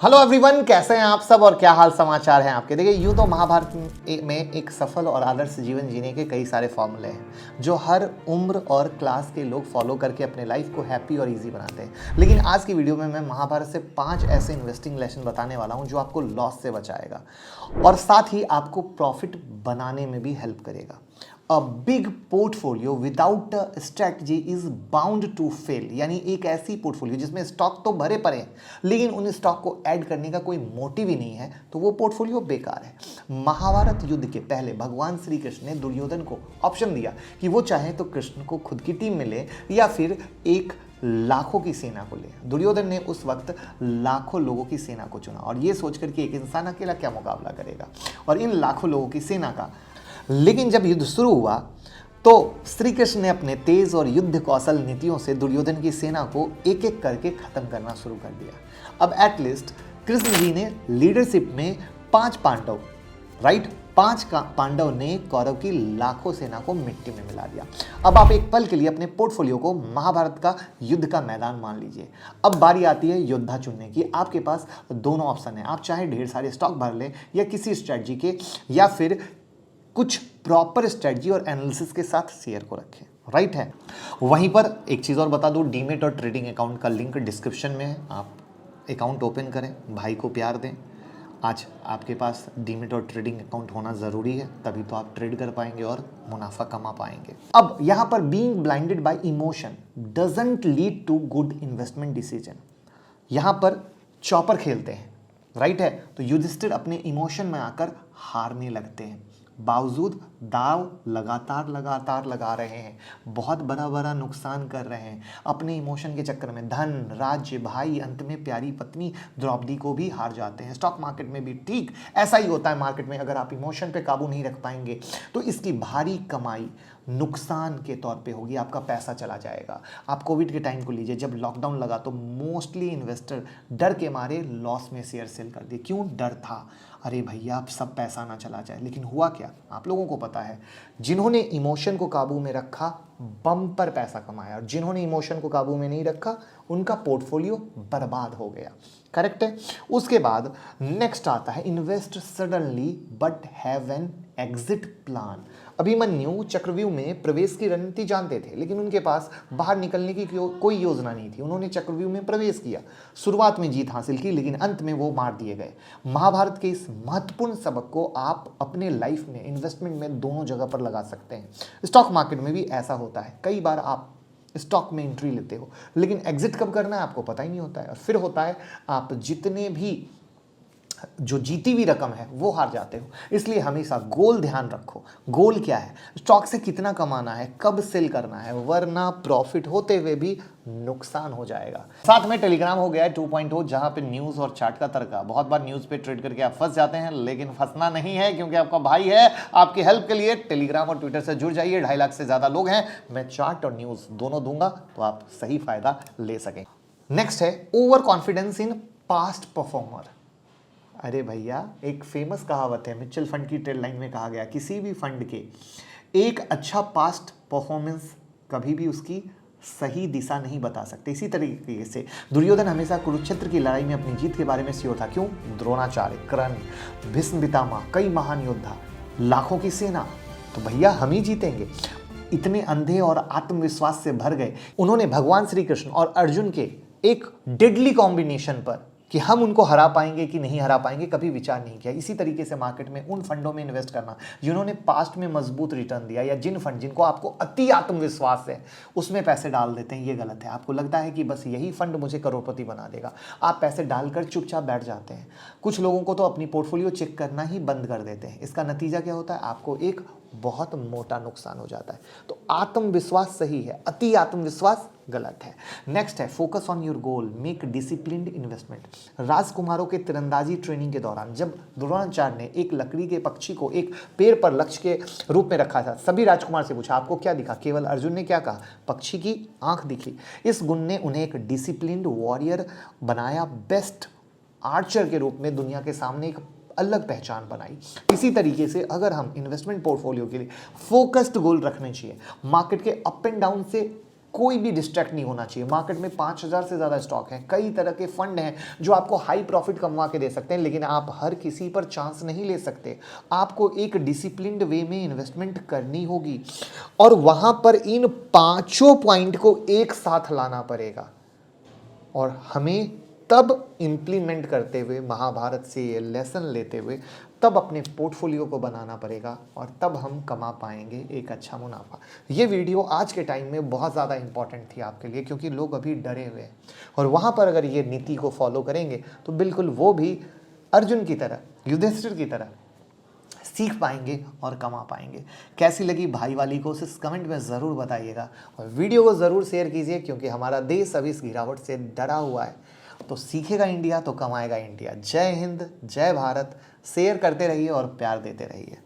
Hello everyone, कैसे हैं आप सब और क्या हाल समाचार हैं आपके। देखिए, यूं तो महाभारत में एक सफल और आदर्श जीवन जीने के कई सारे फॉर्मूले हैं जो हर उम्र और क्लास के लोग फॉलो करके अपने लाइफ को हैप्पी और इजी बनाते हैं। लेकिन आज की वीडियो में मैं महाभारत से 5 ऐसे इन्वेस्टिंग लेसन बताने वाला हूं जो आपको लॉस से बचाएगा और साथ ही आपको प्रॉफिट बनाने में भी हेल्प करेगा। A big portfolio without a strategy is bound to fail। यानी एक ऐसी पोर्टफोलियो जिसमें स्टॉक तो भरे पड़े हैं लेकिन उन स्टॉक को ऐड करने का कोई मोटिव ही नहीं है तो वो पोर्टफोलियो बेकार है। महाभारत युद्ध के पहले भगवान श्री कृष्ण ने दुर्योधन को ऑप्शन दिया कि वो चाहे तो कृष्ण को खुद की टीम में ले या फिर एक लाखों की सेना को ले। दुर्योधन ने उस वक्त लाखों लोगों की सेना को चुना और ये सोचकर कि एक इंसान अकेला क्या मुकाबला करेगा और इन लाखों लोगों की सेना का। लेकिन जब युद्ध शुरू हुआ तो श्री कृष्ण ने अपने तेज और युद्ध कौशल नीतियों से दुर्योधन की सेना को एक एक करके खत्म करना शुरू कर दिया। अब एटलीस्ट कृष्ण जी ने लीडरशिप में 5 पांडव, राइट, 5 पांडव ने कौरव की लाखों सेना को मिट्टी में मिला दिया। अब आप एक पल के लिए अपने पोर्टफोलियो को महाभारत का युद्ध का मैदान मान लीजिए। अब बारी आती है योद्धा चुनने की। आपके पास दोनों ऑप्शन है, आप चाहे ढेर सारे स्टॉक भर लें या किसी स्ट्रेटजी के या फिर कुछ प्रॉपर स्ट्रेटजी और एनालिसिस के साथ शेयर को रखें, राइट है। वहीं पर एक चीज़ और बता दूं, डीमेट और ट्रेडिंग अकाउंट का लिंक डिस्क्रिप्शन में है। आप अकाउंट ओपन करें, भाई को प्यार दें। आज आपके पास डीमेट और ट्रेडिंग अकाउंट होना ज़रूरी है, तभी तो आप ट्रेड कर पाएंगे और मुनाफा कमा पाएंगे। अब यहाँ पर being blinded by emotion doesn't lead to good investment decision. यहाँ पर चॉपर खेलते हैं, राइट है, तो युधिष्ठिर अपने इमोशन में आकर हारने लगते हैं। बावजूद दाव लगातार लगा रहे हैं, बहुत बड़ा नुकसान कर रहे हैं। अपने इमोशन के चक्कर में धन, राज्य, भाई, अंत में प्यारी पत्नी द्रौपदी को भी हार जाते हैं। स्टॉक मार्केट में भी ठीक ऐसा ही होता है। मार्केट में अगर आप इमोशन पे काबू नहीं रख पाएंगे तो इसकी भारी कमाई नुकसान के तौर पे होगी, आपका पैसा चला जाएगा। आप कोविड के टाइम को लीजिए, जब लॉकडाउन लगा तो मोस्टली इन्वेस्टर डर के मारे लॉस में शेयर सेल कर दिए। क्यों? डर था, अरे भैया आप सब पैसा ना चला जाए। लेकिन हुआ क्या, आप लोगों को पता है। जिन्होंने इमोशन को काबू में रखा बम्पर पैसा कमाया और जिन्होंने इमोशन को काबू में नहीं रखा उनका पोर्टफोलियो बर्बाद हो गया, करेक्ट है। उसके बाद नेक्स्ट आता है invest suddenly but have an exit plan. Abhimanyu चक्रव्यूह में प्रवेश की रणनीति जानते थे लेकिन उनके पास बाहर निकलने की कोई योजना नहीं थी। उन्होंने चक्रव्यूह में प्रवेश किया, शुरुआत में जीत हासिल की लेकिन अंत में वो मार दिए गए। महाभारत के इस महत्वपूर्ण सबक को आप अपने लाइफ में, इन्वेस्टमेंट में दोनों जगह पर लगा सकते हैं। स्टॉक मार्केट में भी ऐसा होता है। कई बार आप स्टॉक में एंट्री लेते हो लेकिन एग्जिट कब करना है आपको पता ही नहीं होता है और फिर होता है आप जितने भी जो जीती हुई रकम है वो हार जाते हो। इसलिए हमेशा गोल ध्यान रखो। गोल क्या है? स्टॉक से कितना कमाना है, कब सेल करना है, वरना प्रॉफिट होते हुए भी नुकसान हो जाएगा। साथ में टेलीग्राम हो गया है 2.0, जहां पे न्यूज और चार्ट का तरीका। बहुत बार न्यूज पे ट्रेड करके आप फंस जाते हैं लेकिन फंसना नहीं है क्योंकि आपका भाई है। आपकी हेल्प के लिए टेलीग्राम और ट्विटर से जुड़ जाइए। 2.5 लाख से ज्यादा लोग हैं। मैं चार्ट और न्यूज दोनों दूंगा तो आप सही फायदा ले सकें। नेक्स्ट है over confidence in past performer. अरे भैया, एक फेमस कहावत है, म्यूचुअल फंड की ट्रेड लाइन में कहा गया, किसी भी फंड के एक अच्छा पास्ट परफॉर्मेंस कभी भी उसकी सही दिशा नहीं बता सकते। इसी तरीके से दुर्योधन हमेशा कुरुक्षेत्र की लड़ाई में अपनी जीत के बारे में श्योर था। क्यों? द्रोणाचार्य, कर्ण, भीष्म पितामह, कई महान योद्धा, लाखों की सेना, तो भैया हम ही जीतेंगे। इतने अंधे और आत्मविश्वास से भर गए उन्होंने भगवान श्री कृष्ण और अर्जुन के एक डेडली कॉम्बिनेशन पर कि हम उनको हरा पाएंगे कि नहीं हरा पाएंगे कभी विचार नहीं किया। इसी तरीके से मार्केट में उन फंडों में इन्वेस्ट करना जिन्होंने पास्ट में मजबूत रिटर्न दिया या जिन फंड जिनको आपको अति आत्मविश्वास है उसमें पैसे डाल देते हैं, ये गलत है। आपको लगता है कि बस यही फंड मुझे करोड़पति बना देगा, आप पैसे डालकर चुपचाप बैठ जाते हैं। कुछ लोगों को तो अपनी पोर्टफोलियो चेक करना ही बंद कर देते हैं। इसका नतीजा क्या होता है? आपको एक बहुत मोटा नुकसान हो जाता है। तो आत्मविश्वास सही है, अति आत्मविश्वास गलत है। नेक्स्ट है focus on your goal, make disciplined investment. राजकुमारों के तीरंदाजी ट्रेनिंग के दौरान जब द्रोणाचार्य ने एक लकड़ी के पक्षी को एक पेड़ पर लक्ष्य के रूप में रखा था, सभी राजकुमार से पूछा आपको क्या दिखा? केवल अर्जुन ने क्या कहा? पक्षी की आंख दिखी। इस गुण ने उन्हें एक डिसिप्लिन्ड वॉरियर बनाया, बेस्ट आर्चर के रूप में दुनिया के सामने एक अलग पहचान बनाई। इसी तरीके से अगर हम इन्वेस्टमेंट पोर्टफोलियो के लिए फोकस्ड गोल रखने चाहिए, मार्केट के अप एंड डाउन से कोई भी डिस्ट्रैक्ट नहीं होना चाहिए। मार्केट में 5000 से ज़्यादा स्टॉक हैं, कई तरह के फंड हैं जो आपको हाई प्रॉफिट कमवा के दे सकते हैं, लेकिन आप हर किसी पर चांस नहीं ले सकते। आपको एक डिसिप्लिन्ड वे में इन्वेस्टमेंट करनी होगी और वहाँ पर इन 5 पॉइंट को एक साथ लाना पड़ेगा और हमें तब इम्प्लीमेंट करते हुए, महाभारत से ये लेसन लेते हुए तब अपने पोर्टफोलियो को बनाना पड़ेगा और तब हम कमा पाएंगे एक अच्छा मुनाफा। ये वीडियो आज के टाइम में बहुत ज़्यादा इंपॉर्टेंट थी आपके लिए, क्योंकि लोग अभी डरे हुए हैं और वहाँ पर अगर ये नीति को फॉलो करेंगे तो बिल्कुल वो भी अर्जुन की तरह, युधिष्ठिर की तरह सीख पाएंगे और कमा पाएंगे। कैसी लगी भाई वाली कोशिश कमेंट में ज़रूर बताइएगा और वीडियो को ज़रूर शेयर कीजिए, क्योंकि हमारा देश अभी इस गिरावट से डरा हुआ है। तो सीखेगा इंडिया तो कमाएगा इंडिया। जय हिंद, जय भारत। शेयर करते रहिए और प्यार देते रहिए।